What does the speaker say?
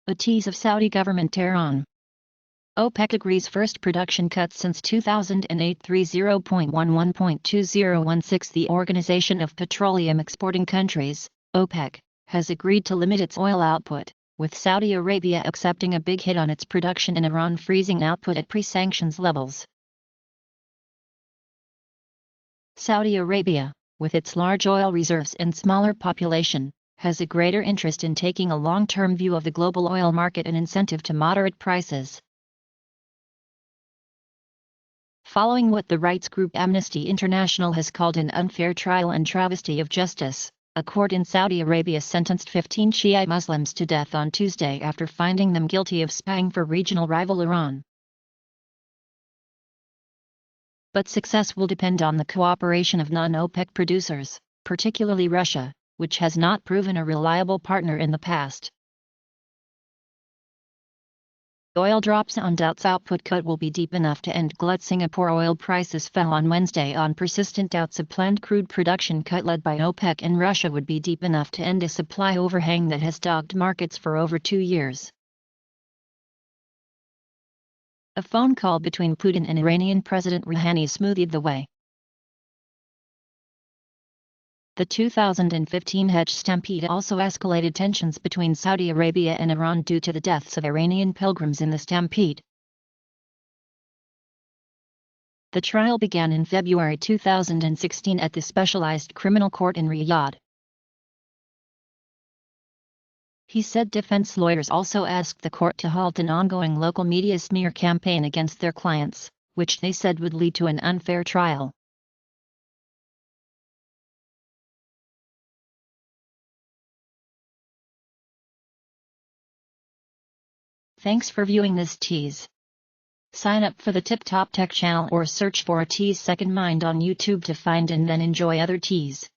A tease of Saudi government Tehran. OPEC agrees first production cuts since 2008 30.11.2016. The Organization of Petroleum Exporting Countries, OPEC, has agreed to limit its oil output, with Saudi Arabia accepting a big hit on its production and Iran freezing output at pre-sanctions levels. Saudi Arabia, with its large oil reserves and smaller population, has a greater interest in taking a long-term view of the global oil market and incentive to moderate prices. Following what the rights group Amnesty International has called an unfair trial and travesty of justice, a court in Saudi Arabia sentenced 15 Shia Muslims to death on Tuesday after finding them guilty of spying for regional rival Iran. But success will depend on the cooperation of non-OPEC producers, particularly Russia, which has not proven a reliable partner in the past. Oil drops on doubts output cut will be deep enough to end glut. Singapore oil prices fell on Wednesday on persistent doubts a planned crude production cut led by OPEC and Russia would be deep enough to end a supply overhang that has dogged markets for over 2 years. A phone call between Putin and Iranian President Rouhani smoothed the way. The 2015 Hajj stampede also escalated tensions between Saudi Arabia and Iran due to the deaths of Iranian pilgrims in the stampede. The trial began in February 2016 at the Specialized Criminal Court in Riyadh. He said defense lawyers also asked the court to halt an ongoing local media smear campaign against their clients, which they said would lead to an unfair trial. Thanks for viewing this tease. Sign up for the Tip Top Tech channel or search for a Tease Second Mind on YouTube to find and then enjoy other teas.